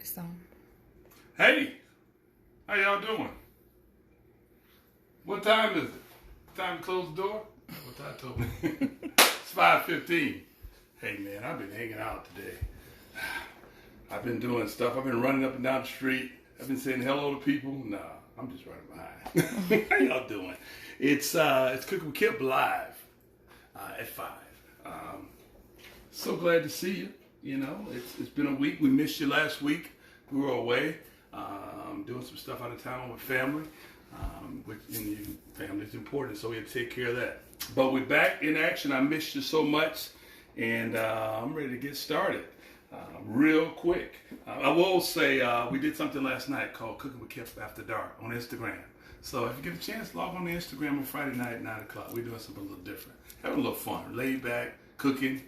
So. Hey, how y'all doing? What time is it? Time to close the door? What time told me? It's 5:15. Hey man, I've been hanging out today. I've been doing stuff. I've been running up and down the street. I've been saying hello to people. Nah, I'm just running behind. How y'all doing? It's Cooking with Kip live at 5. So glad to see you. You know, it's been a week. We missed you last week. We were away doing some stuff out of town with family. Which in family is important, so we had to take care of that. But we're back in action. I missed you so much, and I'm ready to get started real quick. I will say we did something last night called Cooking with Kip After Dark on Instagram. So if you get a chance, log on to Instagram on Friday night at 9 o'clock. We're doing something a little different. Having a little fun. Laid back, cooking,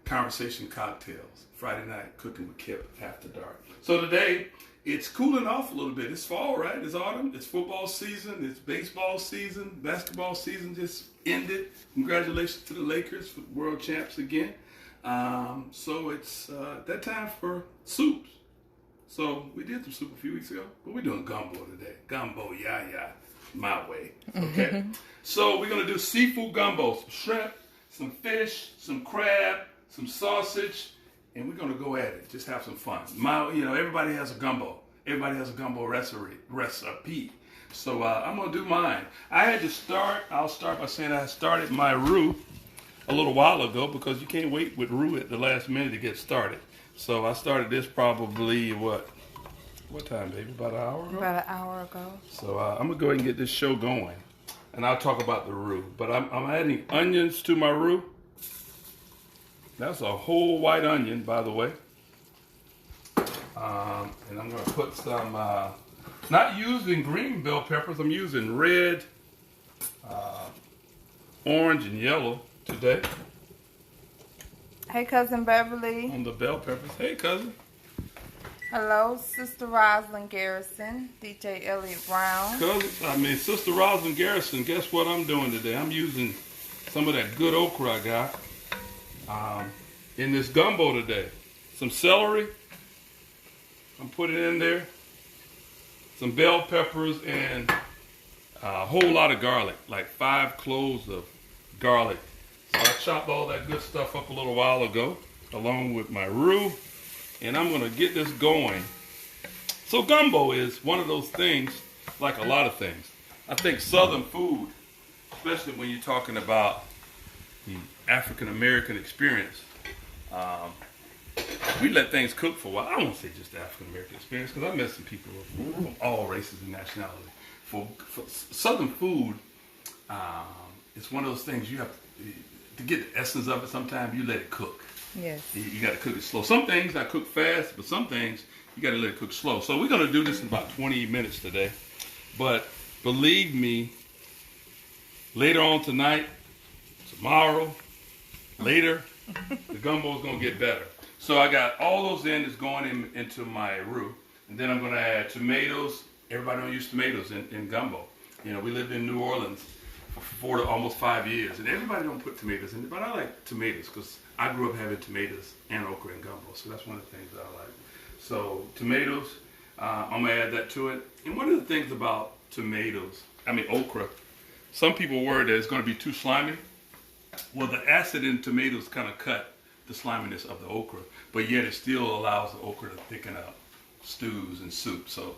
conversation, cocktails. Friday night, Cooking with Kip After Dark. So today, it's cooling off a little bit. It's fall, right? It's autumn. It's football season. It's baseball season. Basketball season just ended. Congratulations to the Lakers for world champs again. So it's that time for soups. So we did some soup a few weeks ago, but we're doing gumbo today. Gumbo, yeah, my way. Okay? So we're going to do seafood gumbo. Some shrimp, some fish, some crab, some sausage, and we're going to go at it. Just have some fun. Everybody has a gumbo. Everybody has a gumbo recipe. So I'm going to do mine. I'll start by saying I started my roux a little while ago because you can't wait with roux at the last minute to get started. So I started this probably, what time, baby? About an hour ago? About an hour ago. So I'm going to go ahead and get this show going. And I'll talk about the roux. But I'm adding onions to my roux. That's a whole white onion, by the way. And I'm going to put some, not using green bell peppers, I'm using red, orange, and yellow today. Hey, Cousin Beverly. On the bell peppers. Hey, cousin. Hello, Sister Rosalind Garrison, DJ Elliott Brown. Sister Rosalind Garrison, guess what I'm doing today? I'm using some of that good okra I got. In this gumbo today. Some celery, I'm putting in there. Some bell peppers and a whole lot of garlic, like 5 cloves of garlic. So I chopped all that good stuff up a little while ago, along with my roux, and I'm going to get this going. So gumbo is one of those things, like a lot of things. I think Southern food, especially when you're talking about the African-American experience, we let things cook for a while. I won't say just the African-American experience because I met some people from all races and nationalities. For Southern food, it's one of those things you have to get the essence of it. Sometimes you let it cook. Yes. You got to cook it slow. Some things I cook fast, but some things you got to let it cook slow. So we're going to do this in about 20 minutes today. But believe me, later on tonight, tomorrow, later, the gumbo is going to get better. So I got all those it's going into my roux. And then I'm going to add tomatoes. Everybody don't use tomatoes in gumbo. You know, we lived in New Orleans for almost 5 years. And everybody don't put tomatoes in it. But I like tomatoes because I grew up having tomatoes and okra in gumbo. So that's one of the things that I like. So tomatoes, I'm going to add that to it. And one of the things about okra, some people worry that it's going to be too slimy. Well, the acid in tomatoes kind of cut the sliminess of the okra, but yet it still allows the okra to thicken up stews and soup. So,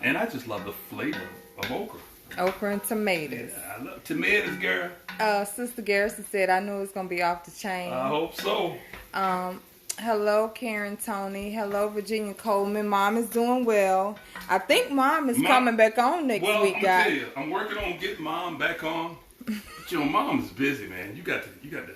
and I just love the flavor of okra. Okra and tomatoes. Yeah, I love tomatoes, girl. Sister Garrison said, I knew it was going to be off the chain. I hope so. Hello, Karen Tony. Hello, Virginia Coleman. Mom is doing well. I think Mom is coming back on next week, guys. I'm tell you, I'm working on getting Mom back on. But Mom is busy, man. You got to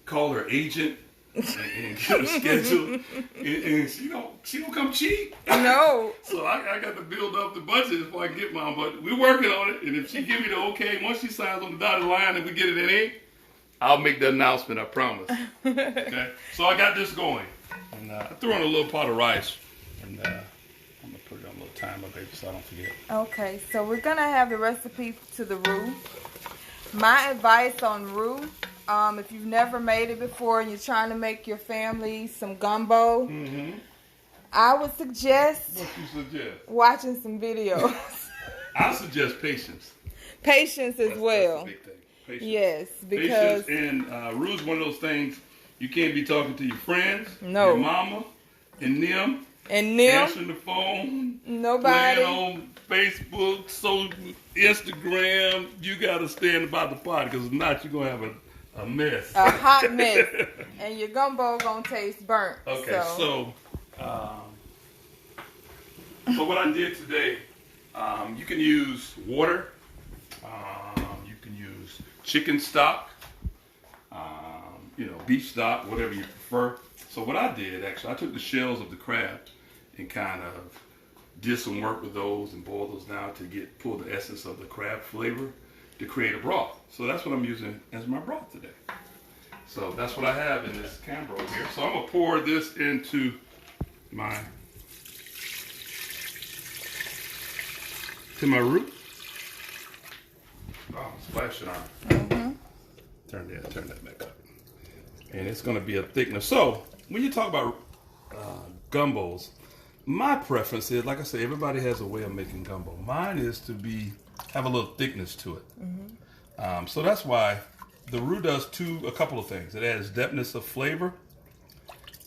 call her agent and get her schedule. And she don't come cheap. No. So I got to build up the budget before I can get Mom. But we're working on it. And if she give me the okay, once she signs on the dotted line and we get it in ink, I'll make the announcement, I promise. Okay? So I got this going. And I threw in a little pot of rice. And I'm going to put it on a little timer, baby, so I don't forget. Okay, so we're going to have the recipe to the roux. My advice on roux, if you've never made it before and you're trying to make your family some gumbo, I would suggest What you suggest? watching some videos. I suggest patience. Patience as well. That's the big thing. Patience. Yes, because patience and roux is one of those things you can't be talking to your friends, No. your mama, and them, and them, answering the phone, nobody. playing on Facebook, Instagram. You got to stand by the pot because if not, you're gonna have a mess. A hot mess, and your gumbo gonna taste burnt. Okay, so what I did today, you can use water, you can use chicken stock, beef stock, whatever you prefer. So what I did, actually, I took the shells of the crab and kind of did some work with those and boiled those down to pull the essence of the crab flavor to create a broth. So that's what I'm using as my broth today. So that's what I have in this Cambro here. So I'm gonna pour this into my roux. Oh, splash it on. Mm-hmm. Turn that back up. And it's gonna be a thickness. So when you talk about gumbos, my preference is, like I said, everybody has a way of making gumbo. Mine is to have a little thickness to it. Mm-hmm. So that's why the roux does a couple of things. It adds depthness of flavor,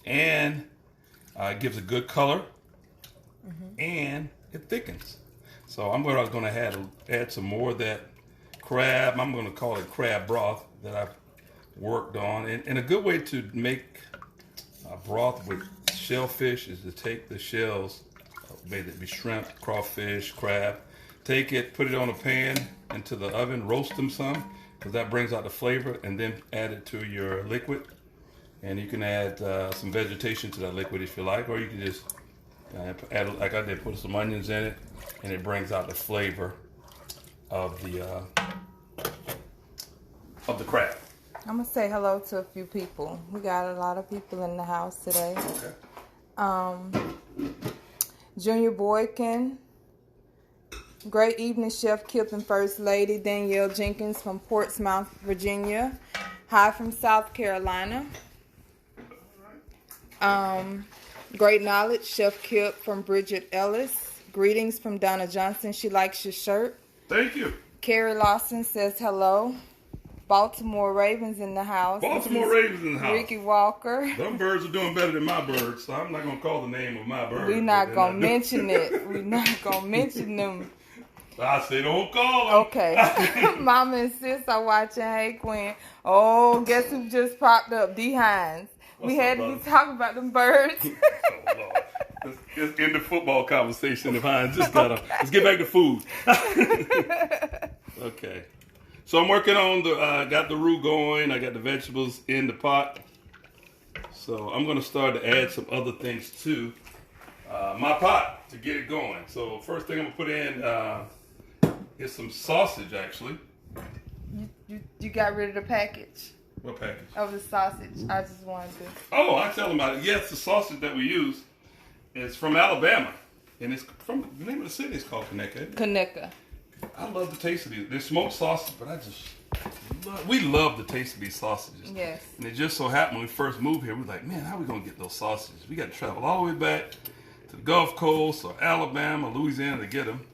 and it gives a good color, and it thickens. So I'm going to add some more of that crab. I'm going to call it crab broth that I've worked on. And a good way to make a broth with shellfish is to take the shells, whether it be shrimp, crawfish, crab, take it, put it on a pan into the oven, roast them some, because that brings out the flavor, and then add it to your liquid. And you can add some vegetation to that liquid if you like, or you can just add, like I did, put some onions in it, and it brings out the flavor of the crab. I'm gonna say hello to a few people. We got a lot of people in the house today. Okay. Junior Boykin. Great evening, Chef Kip and First Lady Danielle Jenkins from Portsmouth, Virginia. Hi from South Carolina. Great knowledge, Chef Kip from Bridget Ellis. Greetings from Donna Johnson. She likes your shirt. Thank you. Carrie Lawson says hello. Baltimore Ravens in the house. Baltimore Ravens in the house. Ricky Walker. Them birds are doing better than my birds, so I'm not going to call the name of my bird. We're not going to mention it. We're not going to mention them. I say don't call them. Okay. Mama and sis are watching. Hey, Quinn. Oh, guess who just popped up? D. Hines. We had to be talking about them birds. Oh, Lord. Let's end the football conversation if Hines just got let's get back to food. Okay. So I'm working on got the roux going. I got the vegetables in the pot. So I'm going to start to add some other things to my pot to get it going. So first thing I'm going to put in is some sausage, actually. You got rid of the package? What package? Of the sausage. I just wanted to. Oh, I tell them about it. Yes, the sausage that we use is from Alabama. And it's from, the name of the city is called Conecuh. Conecuh. I love the taste of these. They're smoked sausage, but we love the taste of these sausages. Yes. And it just so happened when we first moved here, we were like, man, how are we going to get those sausages? We got to travel all the way back to the Gulf Coast or Alabama, Louisiana to get them.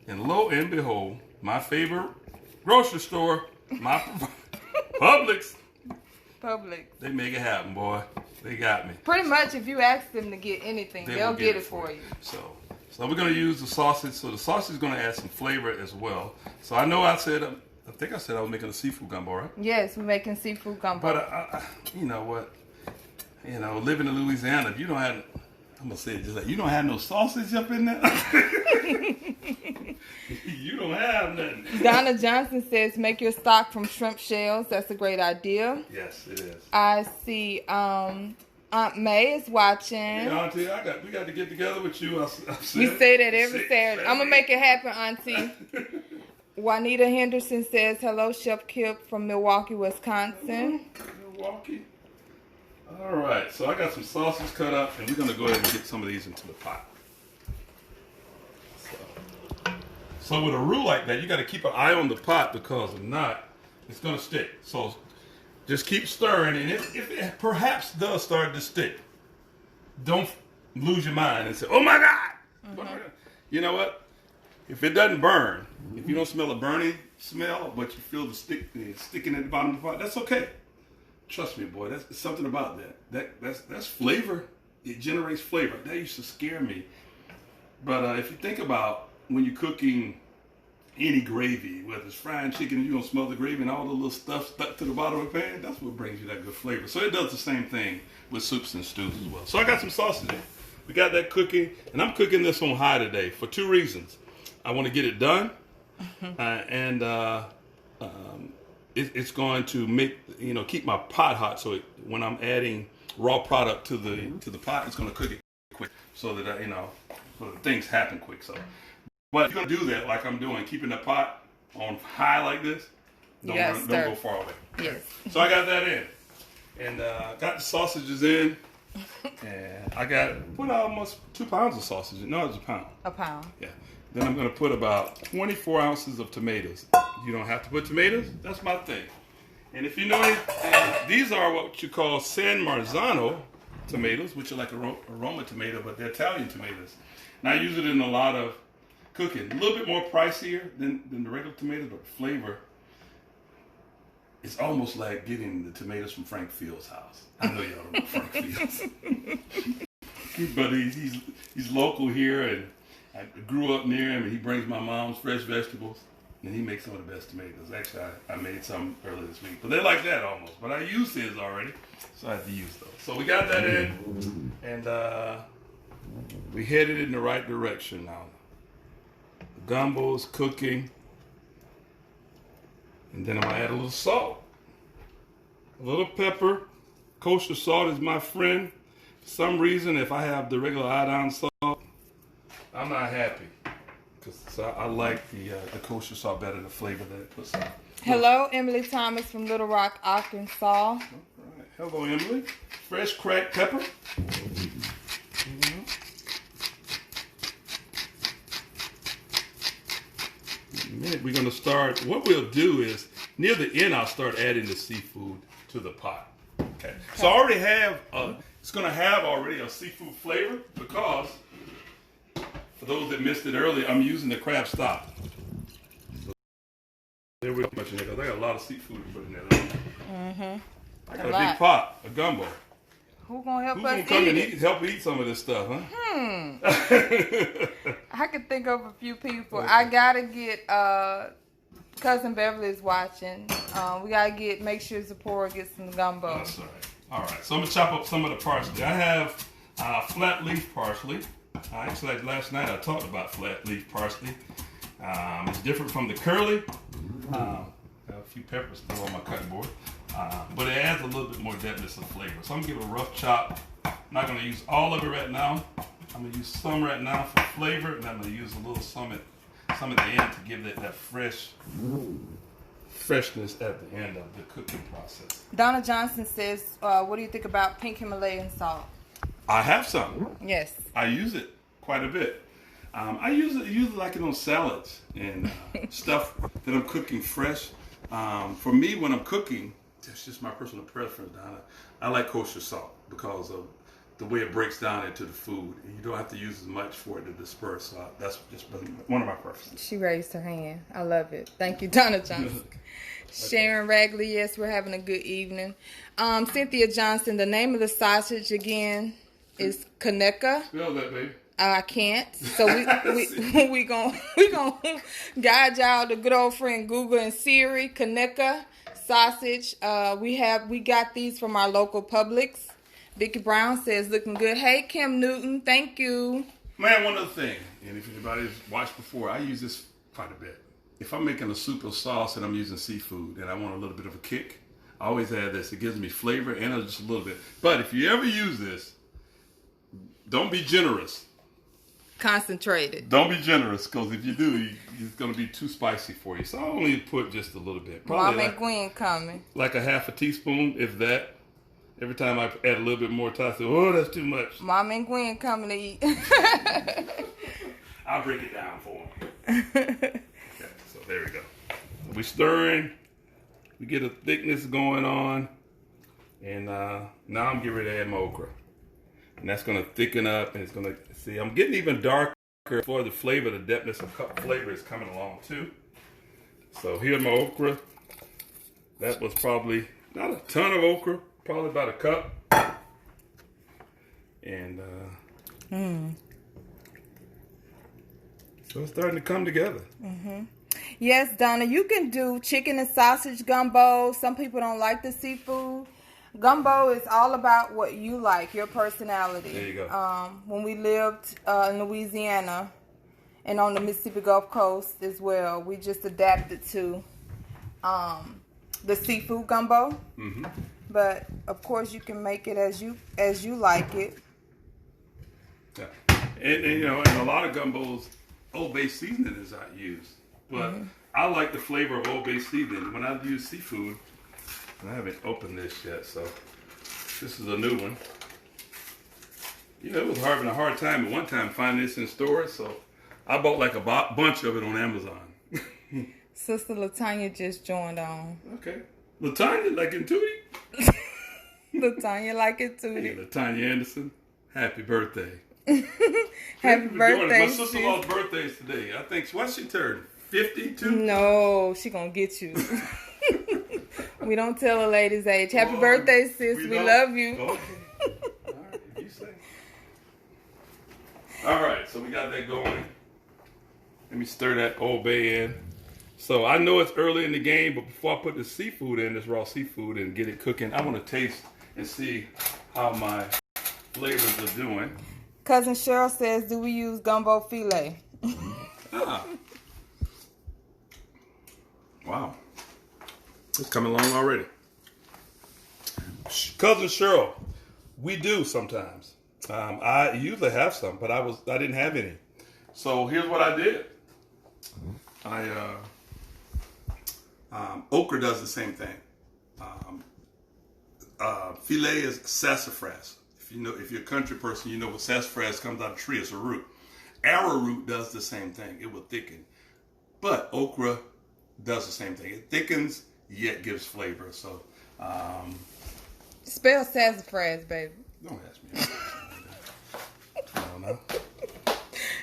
And lo and behold, my favorite grocery store, my Publix. They make it happen, boy. They got me. Pretty much, if you ask them to get anything, they'll get it for you. So we're going to use the sausage. So the sausage is going to add some flavor as well. So I know I think I said I was making a seafood gumbo, right? Yes, we're making seafood gumbo. But you know what? Living in Louisiana, if you don't have, I'm going to say it just like, you don't have no sausage up in there? You don't have nothing. Donna Johnson says, make your stock from shrimp shells. That's a great idea. Yes, it is. I see Aunt May is watching. Yeah, Auntie, we got to get together with you. We say that every Saturday. I'm going to make it happen, Auntie. Juanita Henderson says, hello, Chef Kip from Milwaukee, Wisconsin. Milwaukee. All right, so I got some sausage cut up, and we're going to go ahead and get some of these into the pot. So with a roux like that, you got to keep an eye on the pot because if not, it's going to stick. So just keep stirring, and if it perhaps does start to stick, don't lose your mind and say, "Oh my God!" You know what? If it doesn't burn, if you don't smell a burning smell, but you feel the sticking at the bottom of the pot, that's okay. Trust me, boy. That's something about that. That's flavor. It generates flavor. That used to scare me. But if you think about when you're cooking any gravy, whether it's frying chicken, you're going to smell the gravy and all the little stuff stuck to the bottom of the pan. That's what brings you that good flavor. So it does the same thing with soups and stews as well. So I got some sausage in. We got that cooking, and I'm cooking this on high today for two reasons. I want to get it done, and it's going to make keep my pot hot. So when I'm adding raw product to the pot, it's going to cook it quick, so that so that things happen quick. So, but if you're going to do that, like I'm doing, keeping the pot on high like this, don't go far away. Yes. So I got that in, and got the sausages in. And I got almost 2 pounds of sausage. No, it's a pound. A pound. Yeah. Then I'm going to put about 24 ounces of tomatoes. You don't have to put tomatoes. That's my thing. And if you know anything, these are what you call San Marzano tomatoes, which are like aroma tomato, but they're Italian tomatoes. And I use it in a lot of cooking. A little bit more pricier than the regular tomato, but the flavor, it's almost like getting the tomatoes from Frank Field's house. I know y'all don't know Frank Fields. But he's local here, and I grew up near him, and he brings my mom's fresh vegetables, and he makes some of the best tomatoes. Actually, I made some earlier this week, but they're like that almost. But I used his already, so I had to use those. So we got that in, and we headed in the right direction now. The gumbo's cooking, and then I'm going to add a little salt, a little pepper. Kosher salt is my friend. For some reason, if I have the regular iodine salt, I'm not happy. Because I like the kosher salt better, the flavor that it puts on. Hello, Emily Thomas from Little Rock, Arkansas. All right. Hello, Emily. Fresh cracked pepper. In a minute, we're going to start. What we'll do is, near the end, I'll start adding the seafood to the pot. Okay. So I already have, it's going to have already a seafood flavor because, for those that missed it earlier, I'm using the crab stock. So there we go. I got a lot of seafood to put in there. I got a big pot, a gumbo. Who's going to help Who's us gonna come eat and it? help eat some of this stuff, huh? I can think of a few people. I got to get... Cousin Beverly is watching. We gotta make sure Zipporah gets some gumbo. That's all right. All right. So I'm gonna chop up some of the parsley. I have flat leaf parsley. Actually, last night I talked about flat leaf parsley. It's different from the curly. I have a few peppers still on my cutting board, but it adds a little bit more depthness of flavor. So I'm gonna give it a rough chop. I'm not gonna use all of it right now. I'm gonna use some right now for flavor, and I'm gonna use a little some at the end to give that freshness at the end of the cooking process. Donna Johnson says, what do you think about pink Himalayan salt? I have some. Yes. I use it quite a bit. I usually like it on salads and stuff that I'm cooking fresh. For me, when I'm cooking, that's just my personal preference, Donna. I like kosher salt because of the way it breaks down into the food. And you don't have to use as much for it to disperse. So that's just one of my preferences. She raised her hand. I love it. Thank you, Donna Johnson. Sharon Ragley, yes, we're having a good evening. Cynthia Johnson, the name of the sausage again is Kaneka. Spell that, baby. I can't. So we gonna guide y'all to good old friend Google and Siri. Kaneka sausage. We got these from our local Publix. Vicky Brown says, looking good. Hey, Kim Newton, thank you. Man, one other thing, and if anybody's watched before, I use this quite a bit. If I'm making a soup or sauce and I'm using seafood and I want a little bit of a kick, I always add this. It gives me flavor and just a little bit. But if you ever use this, don't be generous. Concentrated. Don't be generous, because if you do, it's going to be too spicy for you. So I only put just a little bit. Probably Mom and Gwen coming. Like a half a teaspoon, if that. Every time I add a little bit more, I say, oh, that's too much. Mom and Gwen coming to eat. I'll break it down for them. Okay, so there we go. We're stirring. We get a thickness going on. And now I'm getting ready to add my okra. and that's going to thicken up, and it's going to, see, I'm getting even darker for the flavor. The depthness of flavor is coming along too. So here's my okra. That was probably not a ton of okra, probably about a cup. And so it's starting to come together. Yes, Donna, you can do chicken and sausage gumbo. Some people don't like the seafood. Gumbo is all about what you like, your personality. There you go. When we lived in Louisiana and on the Mississippi Gulf Coast as well, we just adapted to the seafood gumbo. But of course, you can make it as you like it. Yeah. And you know, in a lot of gumbos, Old Bay seasoning is not used. But I like the flavor of Old Bay seasoning. When I use seafood, and I haven't opened this yet, so this is a new one. You know, it was having a hard time at one time finding this in stores, so I bought like a bunch of it on Amazon. Sister Latanya just joined on. Okay. Latanya, like in Tootie? Latanya like it too. Hey, Latanya Anderson, happy birthday. Happy birthday. My sister-in-law's birthday is today. I think, what's she turned? 52? No, she gonna get you. We don't tell a lady's age. Happy birthday, sis. We love you. Okay. All right, if you say. All right, so we got that going. Let me stir that Old Bay in. So I know it's early in the game, but before I put the seafood in, this raw seafood, and get it cooking, I want to taste and see how my flavors are doing. Cousin Cheryl says, do we use gumbo filet? Wow. It's coming along already. Cousin Cheryl, we do sometimes. I usually have some, but I didn't have any. So here's what I did. Okra does the same thing. Filet is sassafras. If you're a country person, you know what sassafras comes out of a tree. It's a root. Arrowroot does the same thing. It will thicken. But okra does the same thing. It thickens, yet gives flavor. So, spell sassafras, baby. Don't ask me. Come on now.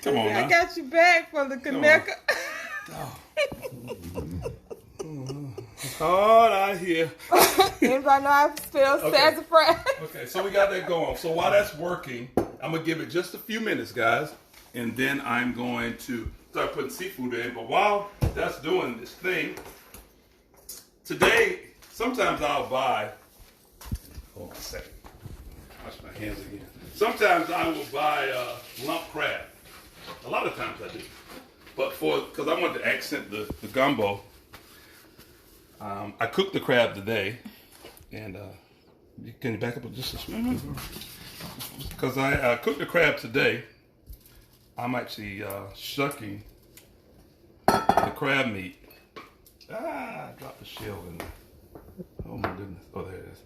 Come on now. I got you back for the Kaneka. It's hard out here. Anybody know how to spell sassafras? Okay, so we got that going. So while that's working, I'm going to give it just a few minutes, guys. And then I'm going to start putting seafood in. But while that's doing this thing, today, sometimes I'll buy, hold on a second, wash my hands again. Sometimes I will buy lump crab. A lot of times I do. But because I want to accent the gumbo, I cooked the crab today. And can you back up just a smidge? Because I cooked the crab today. I'm actually shucking the crab meat. I dropped the shell in there. Oh my goodness. Oh, there it is.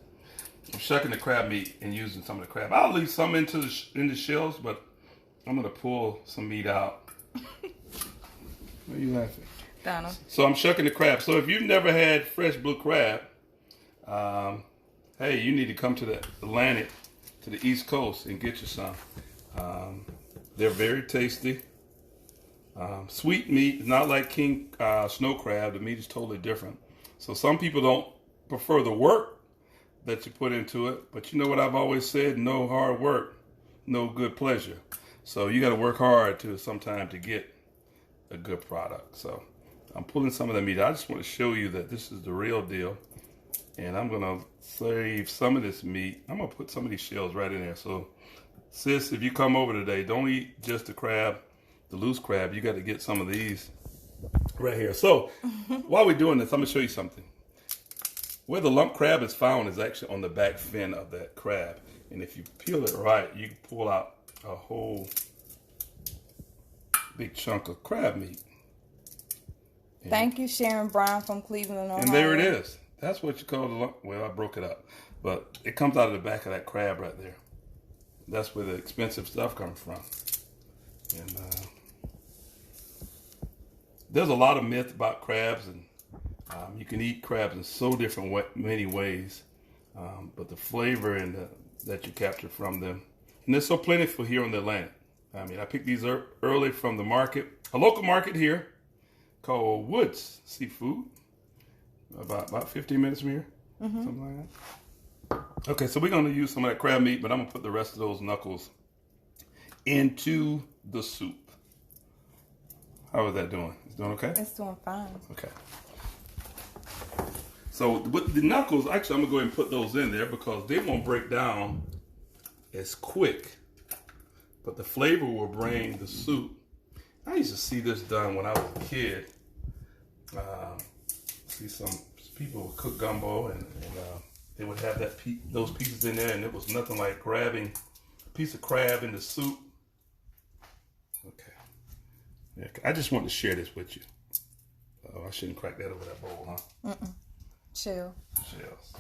I'm shucking the crab meat and using some of the crab. I'll leave some into the shells, but I'm going to pull some meat out. Why are you laughing? Donald. So I'm shucking the crab. So if you've never had fresh blue crab, hey, you need to come to the Atlantic, to the East Coast, and get you some. They're very tasty. Sweet meat, not like king snow crab. The meat is totally different. So some people don't prefer the work that you put into it. But you know what I've always said? No hard work, no good pleasure. So you got to work hard to sometime to get a good product. So I'm pulling some of the meat. I just want to show you that this is the real deal. And I'm going to save some of this meat. I'm going to put some of these shells right in there. So, sis, if you come over today, don't eat just the crab, the loose crab. You got to get some of these right here. So, while we're doing this, I'm going to show you something. Where the lump crab is found is actually on the back fin of that crab. And if you peel it right, you can pull out a whole big chunk of crab meat. And thank you, Sharon Brown from Cleveland, Ohio. And there it is. That's what you call the lump. Well, I broke it up. But it comes out of the back of that crab right there. That's where the expensive stuff comes from. And there's a lot of myth about crabs. And you can eat crabs in so many ways. But the flavor and that you capture from them. And they're so plentiful here in the Atlantic. I mean, I picked these early from the market, a local market here called Woods Seafood, about 15 minutes from here, something like that. Okay, so we're going to use some of that crab meat, but I'm going to put the rest of those knuckles into the soup. How is that doing? It's doing okay? It's doing fine. Okay. So with the knuckles, actually, I'm going to go ahead and put those in there because they won't break down as quick. But the flavor will bring the soup. I used to see this done when I was a kid. See some people would cook gumbo and they would have those pieces in there, and it was nothing like grabbing a piece of crab in the soup. Okay. Yeah, I just wanted to share this with you. Oh, I shouldn't crack that over that bowl, huh? Chill. Shells.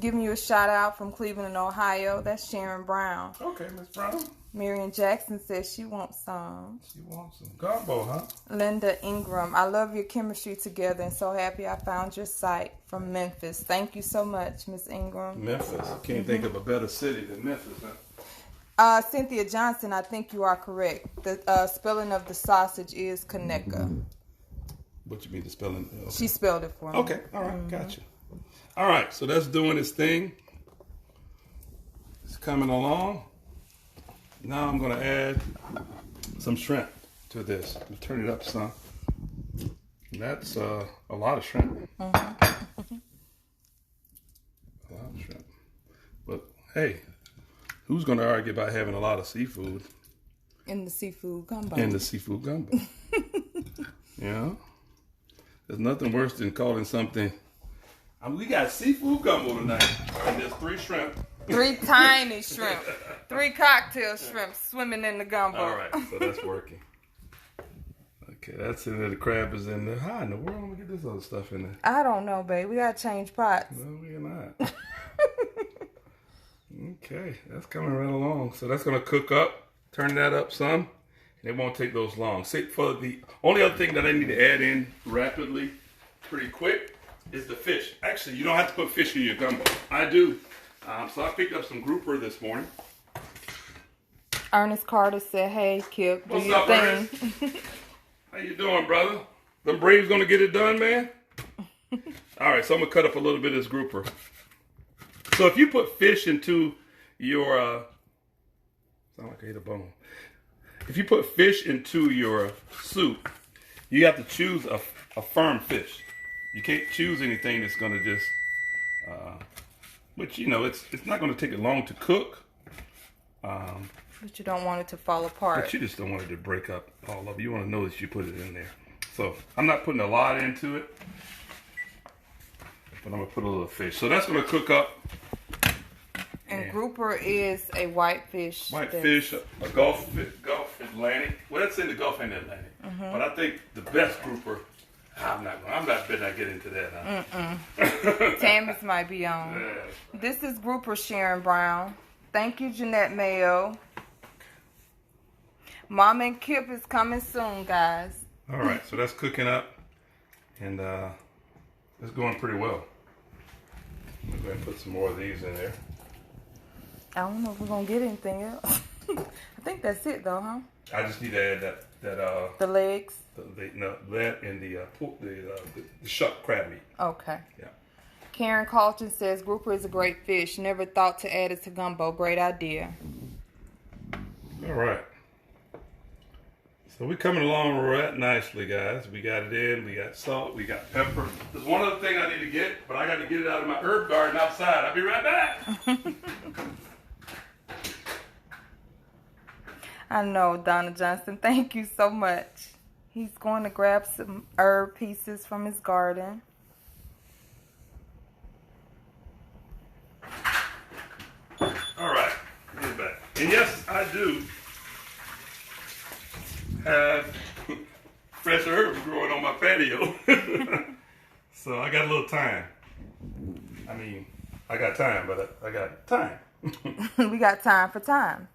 Giving you a shout out from Cleveland, Ohio. That's Sharon Brown. Okay, Miss Brown. Marion Jackson says she wants some. She wants some gumbo, huh? Linda Ingram, I love your chemistry together and so happy I found your site from Memphis. Thank you so much, Miss Ingram. Memphis. I can't think of a better city than Memphis, huh? Cynthia Johnson, I think you are correct. The spelling of the sausage is Kaneka. What you mean the spelling? Okay. She spelled it for me. Okay, all right, gotcha. All right, so that's doing its thing. It's coming along. Now I'm going to add some shrimp to this. Turn it up some. And that's a lot of shrimp. A lot of shrimp. But hey, who's going to argue about having a lot of seafood? In the seafood gumbo. In the seafood gumbo. You know? There's nothing worse than calling something, we got seafood gumbo tonight. And there's 3 shrimp. 3 tiny shrimp. 3 cocktail shrimp swimming in the gumbo. All right, so that's working. Okay, that's in there. The crab is in there. How in the world am I get this other stuff in there? I don't know, babe. We got to change pots. No, we're not. Okay, that's coming right along. So that's going to cook up. Turn that up some. And it won't take those long. See, for the only other thing that I need to add in rapidly, pretty quick, is the fish. Actually, you don't have to put fish in your gumbo. I do. So I picked up some grouper this morning. Ernest Carter said, hey, Kip, do What's your up, thing. Ernest? How you doing, brother? The Braves going to get it done, man? All right, so I'm going to cut up a little bit of this grouper. So if you put fish into your... sound like I ate a bone. If you put fish into your soup, you have to choose a firm fish. You can't choose anything that's going to just... which, you know, it's not going to take it long to cook. But you don't want it to fall apart. But you just don't want it to break up all of it. You want to know that you put it in there. So I'm not putting a lot into it. But I'm going to put a little fish. So that's going to cook up. And grouper is a white fish. White fish, a Gulf Atlantic. Well, that's in the Gulf and the Atlantic. But I think the best grouper, I'm not betting I get into that. Huh? Tammy's might be on. Yeah. This is grouper Sharon Brown. Thank you, Jeanette Mayo. Mom and Kip is coming soon, guys. All right, so that's cooking up. And it's going pretty well. I'm going to go ahead and put some more of these in there. I don't know if we're going to get anything else. I think that's it, though, huh? I just need to add that the legs? That and the shuck crab meat. Okay. Yeah. Karen Calton says, grouper is a great fish. Never thought to add it to gumbo. Great idea. All right. So we're coming along right nicely, guys. We got it in. We got salt. We got pepper. There's one other thing I need to get, but I got to get it out of my herb garden outside. I'll be right back. I know, Donna Johnson. Thank you so much. He's going to grab some herb pieces from his garden. All right. Get back. And yes, I do have fresh herbs growing on my patio. So I got a little time. I mean, I got time, but I got time. We got time for time.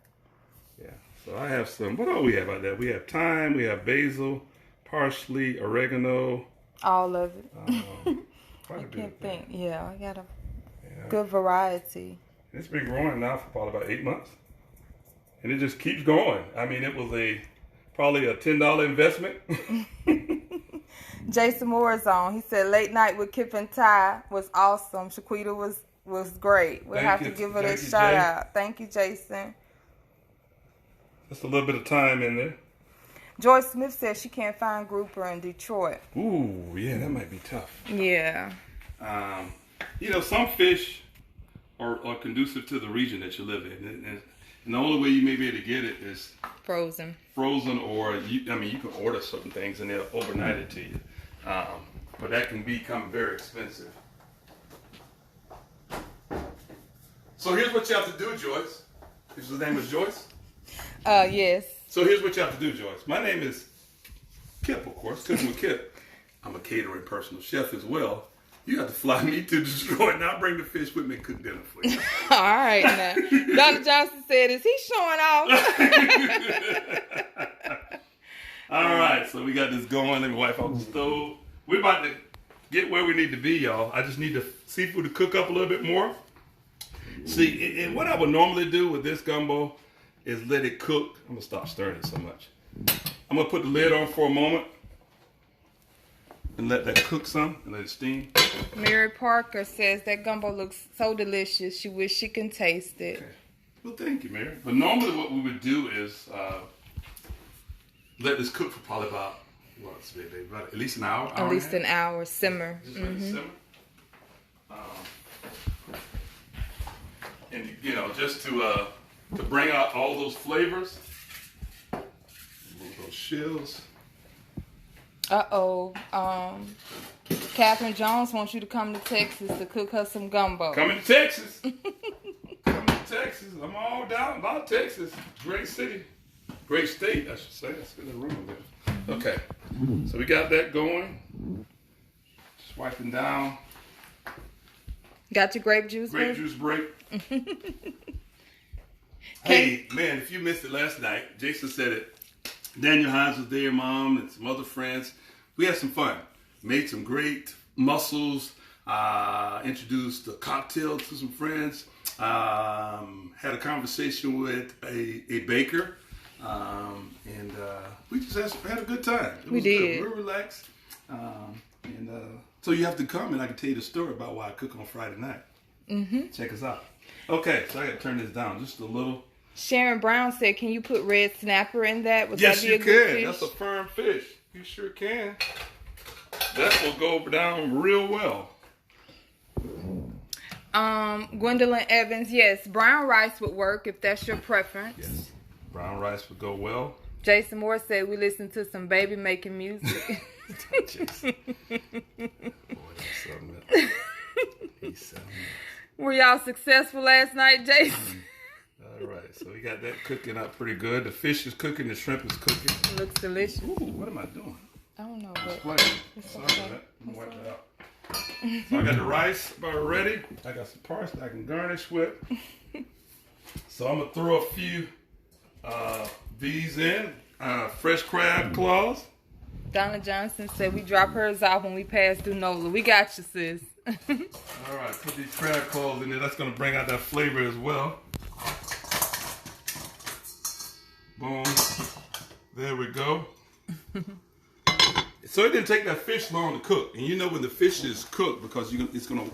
Yeah. So I have some. What all we have out there? We have thyme. We have basil, parsley, oregano. All of it. Quite I a bit. can't think. Yeah, I got a good variety. It's been growing now for probably about 8 months. and it just keeps going. I mean, it was probably a $10 investment. Jason Moore is on. He said late night with Kip and Ty was awesome. Shaquita was great. We'll have to give her that shout out. Thank you, Jason. Just a little bit of time in there. Joyce Smith says she can't find grouper in Detroit. Ooh, yeah, that might be tough. Yeah. You know, some fish are conducive to the region that you live in. And the only way you may be able to get it is frozen, or you can order certain things and they'll overnight it to you. But that can become very expensive. So here's what you have to do, Joyce. His name is Joyce? Yes. So here's what you have to do, Joyce. My name is Kip, of course, Cooking with Kip. I'm a catering personal chef as well. You have to fly me to Detroit and I'll bring the fish with me and cook dinner for you. All right, now. Dr. Johnson said, is he showing off? All right, so we got this going. Let me wipe out the stove. We're about to get where we need to be, y'all. I just need the seafood to cook up a little bit more. See, and what I would normally do with this gumbo is let it cook. I'm going to stop stirring it so much. I'm going to put the lid on for a moment and let that cook some and let it steam. Mary Parker says that gumbo looks so delicious. She wish she can taste it. Okay. Well, thank you, Mary. But normally what we would do is let this cook for probably about at least an hour. At least an hour. Simmer. Just let it simmer. And you know, just to bring out all those flavors, those shills. Catherine Jones wants you to come to Texas to cook her some gumbo. Coming to Texas. Coming to Texas. I'm all down about Texas. Great city. Great state, I should say. That's in the room there. Okay. So we got that going. Just wiping down. Got your grape juice break? Grape juice break. Hey, man, if you missed it last night, Jason said it. Daniel Hines was there, Mom, and some other friends. We had some fun. Made some great mussels. Introduced a cocktail to some friends. Had a conversation with a baker. And we just had a good time. We did. Good. Real relaxed. So you have to come and I can tell you the story about why I cook on Friday night. Mm-hmm. Check us out. Okay, so I got to turn this down just a little. Sharon Brown said, can you put red snapper in that? Would Yes, that be you a good can. fish? That's a firm fish. You sure can. That will go down real well. Gwendolyn Evans, yes, brown rice would work if that's your preference. Yes, brown rice would go well. Jason Moore said we listen to some baby making music. Jason. Boy, that's something else. He's something else. Were y'all successful last night, Jason? All right, so we got that cooking up pretty good. The fish is cooking, the shrimp is cooking. It looks delicious. Ooh, what am I doing? I don't know. Sorry about that. I'm gonna wipe it out. So I got the rice about ready. I got some parsley I can garnish with. So I'm gonna throw a few these in. Fresh crab claws. Donna Johnson said we drop hers off when we pass through NOLA. We got you, sis. All right, put these crab claws in there. That's gonna bring out that flavor as well. Boom. There we go. So it didn't take that fish long to cook. And you know when the fish is cooked, because it's going to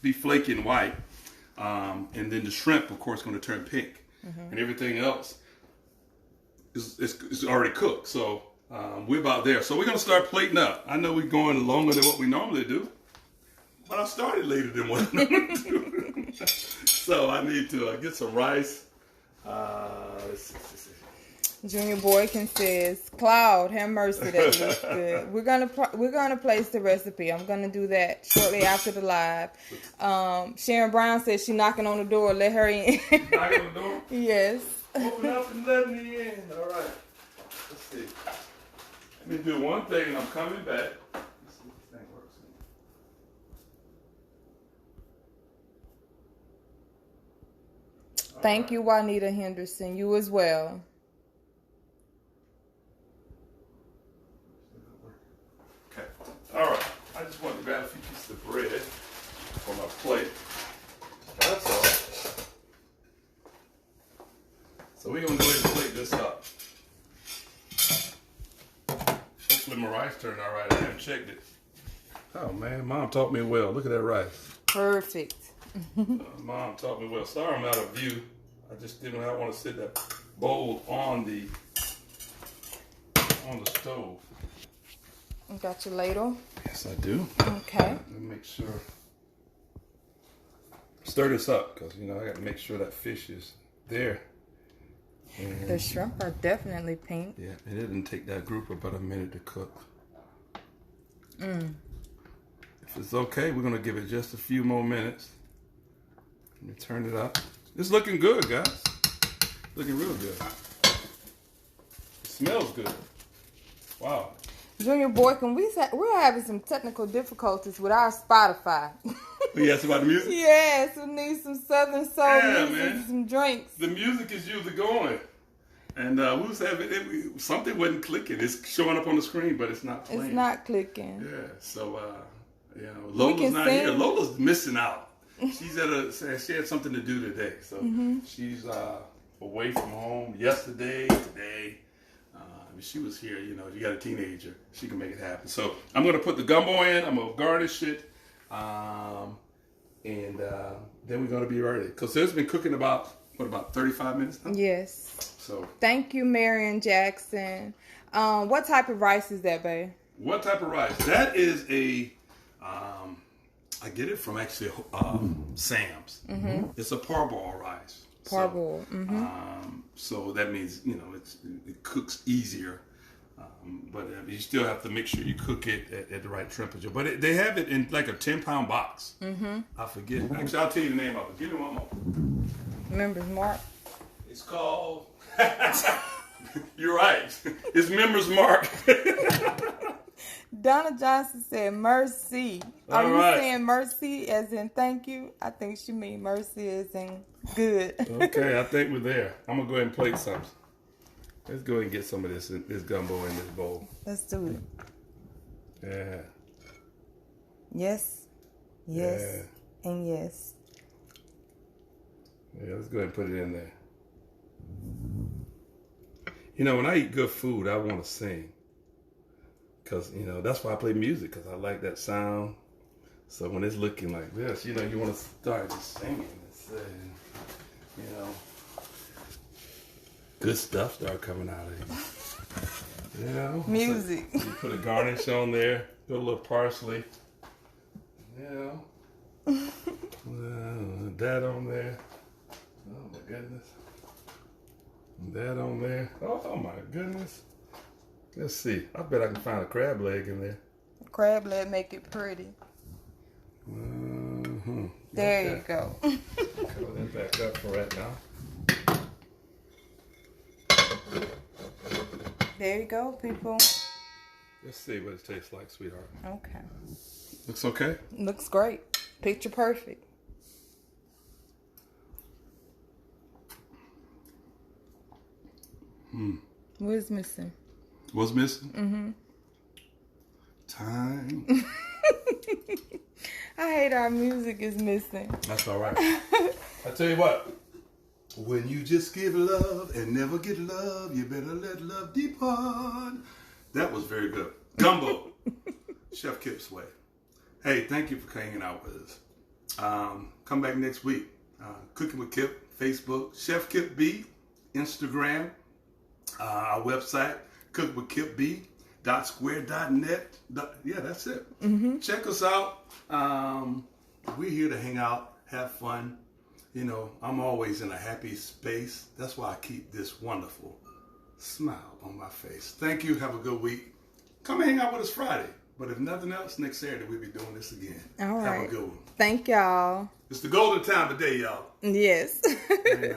be flaky and white. And then the shrimp, of course, is going to turn pink. Mm-hmm. And everything else is already cooked. So we're about there. So we're going to start plating up. I know we're going longer than what we normally do. But I started later than what I normally do. So I need to get some rice. Let's see. Junior Boykin says, Cloud, have mercy, that looks good. We're gonna place the recipe. I'm gonna do that shortly after the live. Sharon Brown says she's knocking on the door. Let her in. Knocking on the door? Yes. Open up and let me in. All right. Let's see. Let me do one thing and I'm coming back. Let's see if this thing works. Thank you, Juanita Henderson. You as well. Okay. All right. I just want to grab a few pieces of bread for my plate. That's all. So we're going to go if my rice turned out right. I haven't checked it. Oh man, Mom taught me well. Look at that rice. Perfect. Mom taught me well. Sorry I'm out of view. I just didn't want to sit that bowl on the stove. You got your ladle? Yes, I do. Okay. Let me make sure. Stir this up because, I got to make sure that fish is there. And The shrimp are definitely pink. yeah, it didn't take that grouper about a minute to cook. If it's okay, we're going to give it just a few more minutes. Let me turn it up. It's looking good, guys. Looking real good. It smells good. Wow. Junior Boykin, we're having some technical difficulties with our Spotify. You asked about the music? Yes, we need some Southern soul music man. and some drinks. The music is usually going. And we was having, something wasn't clicking. It's showing up on the screen, but it's not playing. It's not clicking. Yeah, so, Lola's not here. Lola's missing out. She had something to do today. So she's away from home yesterday, today. She was here, you got a teenager. She can make it happen. So I'm going to put the gumbo in. I'm going to garnish it. And then we're going to be ready. Because it's been cooking about 35 minutes now? Yes. So thank you, Marion Jackson. What type of rice is that, babe? What type of rice? That is I get it from actually Sam's. It's a parboil rice. Parboil. So that means, it cooks easier. But you still have to make sure you cook it at the right temperature. But they have it in like a 10-pound box. I forget. Actually, I'll tell you the name of it. Give me one more. Members Mark. It's called... You're right. It's Members Mark. Donna Johnson said mercy. Are you saying mercy as in thank you? I think she mean mercy as in good. Okay, I think we're there. I'm going to go ahead and plate something. Let's go ahead and get some of this gumbo in this bowl. Let's do it. Yeah. Yes. Yes. Yeah. And yes. Yeah, let's go ahead and put it in there. When I eat good food, I want to sing. Because, that's why I play music, because I like that sound. So when it's looking like this, you want to start just singing and saying, good stuff start coming out of you. Music. So you put a garnish on there, put a little parsley. That on there. Oh my goodness. That on there. Oh my goodness. Let's see. I bet I can find a crab leg in there. Crab leg make it pretty. There you go. Cover that back up for right now. There you go, people. Let's see what it tastes like, sweetheart. Okay. Looks okay? Looks great. Picture perfect. What's missing? What's missing? Time. I hate our music is missing. That's all right. I tell you what. When you just give love and never get love, you better let love depart. That was very good. Gumbo. Chef Kip's way. Hey, thank you for hanging out with us. Come back next week. Cooking with Kip, Facebook. Chef Kip B, Instagram. Our website, cookwithkipb.square.net. Yeah, that's it. Check us out. We're here to hang out, have fun. I'm always in a happy space. That's why I keep this wonderful smile on my face. Thank you. Have a good week. Come and hang out with us Friday. But if nothing else, next Saturday we'll be doing this again. All right. Have a good one. Thank y'all. It's the golden time of day, y'all. Yes. All right.